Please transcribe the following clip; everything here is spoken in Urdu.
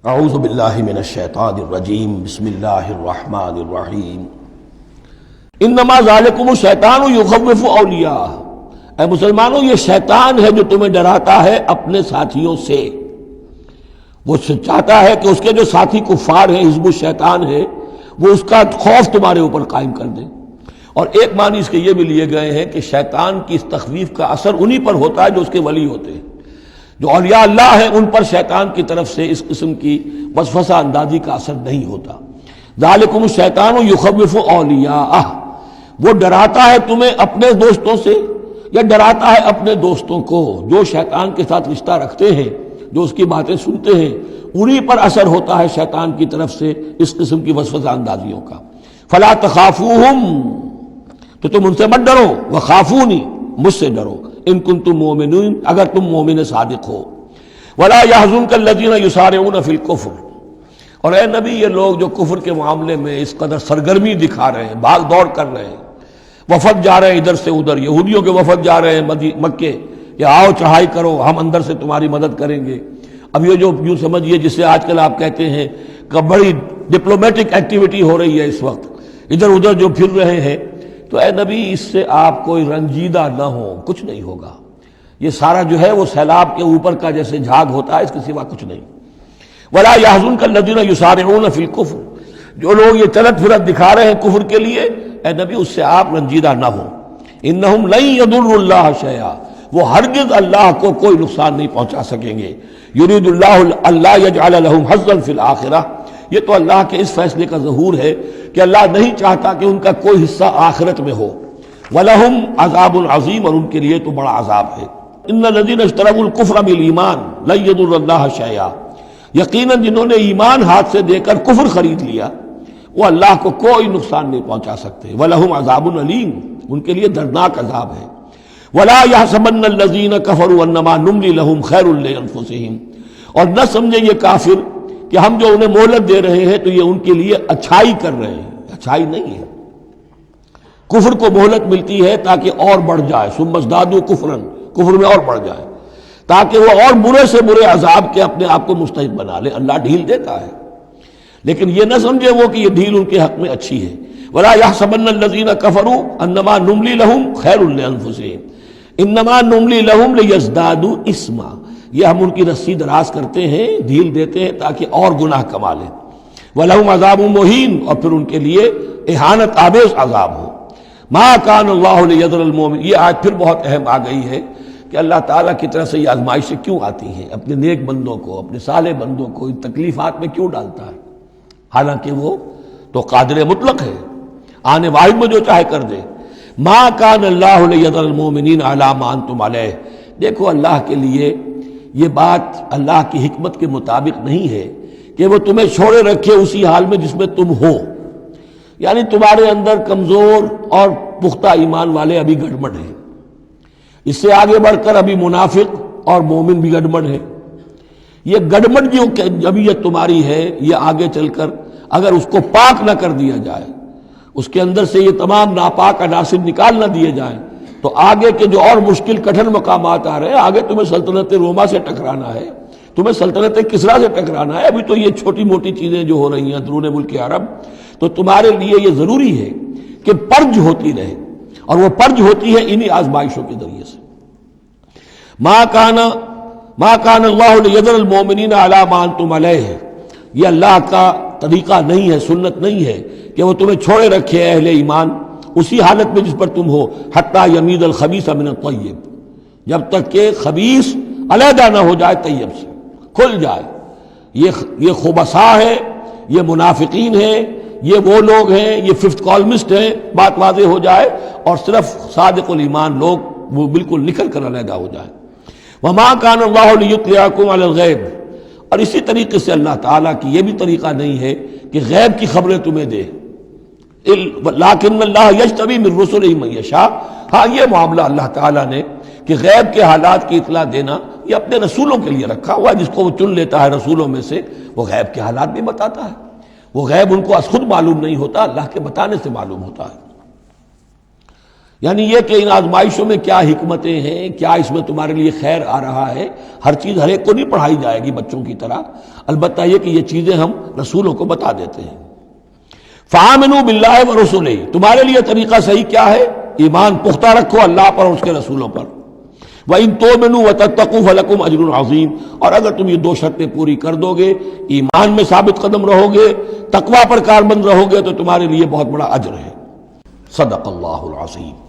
اعوذ باللہ من الشیطان الرجیم بسم اللہ الرحمن الرحیم انما ذالکم الشیطان یخوف اولیاء، اے مسلمانوں یہ شیطان ہے جو تمہیں ڈراتا ہے اپنے ساتھیوں سے۔ وہ چاہتا ہے کہ اس کے جو ساتھی کفار ہیں، حزب الشیطان ہے، وہ اس کا خوف تمہارے اوپر قائم کر دیں۔ اور ایک معنی اس کے یہ بھی لیے گئے ہیں کہ شیطان کی اس تخویف کا اثر انہی پر ہوتا ہے جو اس کے ولی ہوتے ہیں۔ جو اولیاء اللہ ہیں ان پر شیطان کی طرف سے اس قسم کی وسوسہ اندازی کا اثر نہیں ہوتا۔ ذالکم الشیطان یخوف اولیاءہ، وہ ڈراتا ہے تمہیں اپنے دوستوں سے، یا ڈراتا ہے اپنے دوستوں کو جو شیطان کے ساتھ رشتہ رکھتے ہیں، جو اس کی باتیں سنتے ہیں، انہی پر اثر ہوتا ہے شیطان کی طرف سے اس قسم کی وسوسہ اندازیوں کا۔ فلا تخافوہم، تو تم ان سے مت ڈرو، وخافونی، مجھ سے ڈرو، ان کنتم مومنین، اگر تم مومن صادق ہو۔ ولا يحزنک الذین یسارعون فی الکفر، اور اے نبی یہ لوگ جو کفر کے معاملے میں اس قدر سرگرمی دکھا رہے ہیں، بھاگ دوڑ کر رہے ہیں، وفد جا رہے ہیں ادھر سے ادھر، یہودیوں کے وفد جا رہے ہیں مکے کہ آؤ چڑھائی کرو، ہم اندر سے تمہاری مدد کریں گے۔ اب یہ جو یوں سمجھیے جسے آج کل آپ کہتے ہیں کہ بڑی ڈپلومیٹک ایکٹیویٹی ہو رہی ہے اس وقت، ادھر ادھر جو پھر رہے ہیں، تو اے نبی اس سے آپ کوئی رنجیدہ نہ ہو، کچھ نہیں ہوگا۔ یہ سارا جو ہے وہ سیلاب کے اوپر کا جیسے جھاگ ہوتا ہے، اس کے سوا کچھ نہیں۔ ولا يحزنک الذین یسارعون فی الکفر، جو لوگ یہ چلت پھرت دکھا رہے ہیں کفر کے لیے، اے نبی اس سے آپ رنجیدہ نہ ہو۔ انہم لن یضروا اللہ شیئا، وہ ہرگز اللہ کو کوئی نقصان نہیں پہنچا سکیں گے۔ یرید اللہ اللہ یجعل لہم حظا فی الآخرہ، یہ تو اللہ کے اس فیصلے کا ظہور ہے کہ اللہ نہیں چاہتا کہ ان کا کوئی حصہ آخرت میں ہو۔ وَلَهُمْ عَذَابٌ عَظِيمٌ، اور ان کے لیے تو بڑا عذاب ہے۔ إِنَّ الَّذِينَ اشْتَرَوُا الْكُفْرَ بِالْإِيمَانِ لَن يَضُرُّوا اللَّهَ شَيْئًا، یقیناً جنہوں نے ایمان ہاتھ سے دے کر کفر خرید لیا، وہ اللہ کو کوئی نقصان نہیں پہنچا سکتے۔ وَلَهُمْ عَذَابٌ أَلِيمٌ، ان کے لیے دردناک عذاب ہے۔ وَلَا يَحْسَبَنَّ الَّذِينَ كَفَرُوا أَنَّمَا نُمْلِي لَهُمْ خَيْرٌ لِأَنفُسِهِمْ، اور نہ سمجھیں یہ کافر کہ ہم جو انہیں مہلت دے رہے ہیں تو یہ ان کے لیے اچھائی کر رہے ہیں، اچھائی نہیں ہے۔ کفر کو مہلت ملتی ہے تاکہ اور بڑھ جائے، ثم ازدادوا کفرا، کفر میں اور بڑھ جائے، تاکہ وہ اور برے سے برے عذاب کے اپنے آپ کو مستحق بنا لے۔ اللہ ڈھیل دیتا ہے، لیکن یہ نہ سمجھے وہ کہ یہ ڈھیل ان کے حق میں اچھی ہے۔ ولا يحسبن الذين كفروا انما نملي لهم خير لانفسهم انما نملي لهم ليزدادوا اثما، یہ ہم ان کی رسی دراز کرتے ہیں، ڈھیل دیتے ہیں تاکہ اور گناہ کما لیں۔ وَلَهُمْ عَذَابٌ مُهِينٌ، اور پھر ان کے لیے اہانت آمیز عذاب ہو۔ مَا كَانَ اللَّهُ لِيَذَرَ الْمُؤْمِنِينَ، یہ آیت پھر بہت اہم آ گئی ہے کہ اللہ تعالیٰ کی طرف سے یہ آزمائشیں کیوں آتی ہیں، اپنے نیک بندوں کو، اپنے صالح بندوں کو ان تکلیفات میں کیوں ڈالتا ہے، حالانکہ وہ تو قادر مطلق ہے، آنے واحد میں جو چاہے کر دے۔ مَا كَانَ اللَّهُ لِيَذَرَ الْمُؤْمِنِينَ عَلَىٰ مَا أَنْتُمْ عَلَيْهِ، دیکھو اللہ کے لیے یہ بات اللہ کی حکمت کے مطابق نہیں ہے کہ وہ تمہیں چھوڑے رکھے اسی حال میں جس میں تم ہو، یعنی تمہارے اندر کمزور اور پختہ ایمان والے ابھی گڑبڑ ہیں، اس سے آگے بڑھ کر ابھی منافق اور مومن بھی گڑبڑ ہے۔ یہ گڑبڑ جو جبیت تمہاری ہے، یہ آگے چل کر اگر اس کو پاک نہ کر دیا جائے، اس کے اندر سے یہ تمام ناپاک عناصر نکال نہ دیے جائیں، تو آگے کے جو اور مشکل کٹھن مقامات آ رہے ہیں، آگے تمہیں سلطنت روما سے ٹکرانا ہے، تمہیں سلطنت کسریٰ سے ٹکرانا ہے۔ ابھی تو یہ چھوٹی موٹی چیزیں جو ہو رہی ہیں اندرون ملک عرب، تو تمہارے لیے یہ ضروری ہے کہ پرج ہوتی رہے، اور وہ پرج ہوتی ہے انہی آزمائشوں کے ذریعے سے۔ ما کان اللہ لیذر المؤمنین علی ما انتم علیہ، یہ اللہ کا طریقہ نہیں ہے، سنت نہیں ہے کہ وہ تمہیں چھوڑے رکھے اہل ایمان اسی حالت میں جس پر تم ہو، حتی یمیز الخبیث من الطیب، جب تک کہ خبیث علیحدہ نہ ہو جائے طیب سے، کھل جائے۔ یہ خبثاء ہے، یہ منافقین ہیں، یہ وہ لوگ ہیں، یہ ففتھ کالمسٹ ہیں، بات واضح ہو جائے، اور صرف صادق الایمان لوگ وہ بالکل نکل کر علیحدہ ہو جائے۔ وما کان اللہ لیطلعکم علی الغیب، اور اسی طریقے سے اللہ تعالیٰ کی یہ بھی طریقہ نہیں ہے کہ غیب کی خبریں تمہیں دے، لیکن اللہ یجتبی من رسلہ من یشاء، ہاں یہ معاملہ اللہ تعالیٰ نے کہ غیب کے حالات کی اطلاع دینا یہ اپنے رسولوں کے لیے رکھا ہوا ہے، جس کو وہ چن لیتا ہے رسولوں میں سے، وہ غیب کے حالات بھی بتاتا ہے۔ وہ غیب ان کو از خود معلوم نہیں ہوتا، اللہ کے بتانے سے معلوم ہوتا ہے۔ یعنی یہ کہ ان آزمائشوں میں کیا حکمتیں ہیں، کیا اس میں تمہارے لیے خیر آ رہا ہے، ہر چیز ہر ایک کو نہیں پڑھائی جائے گی بچوں کی طرح، البتہ یہ کہ یہ چیزیں ہم رسولوں کو بتا دیتے ہیں۔ فآمنوا باللہ ورسولہ، تمہارے لیے طریقہ صحیح کیا ہے؟ ایمان پختہ رکھو اللہ پر اور اس کے رسولوں پر۔ وَإِن تُؤْمِنُوا وَتَتَّقُوا فَلَكُمْ أَجْرٌ عَظِيمٌ، اور اگر تم یہ دو شرطیں پوری کر دو گے، ایمان میں ثابت قدم رہو گے، تقویٰ پر کاربند رہو گے، تو تمہارے لیے بہت بڑا اجر ہے۔ صدق اللہ العظیم۔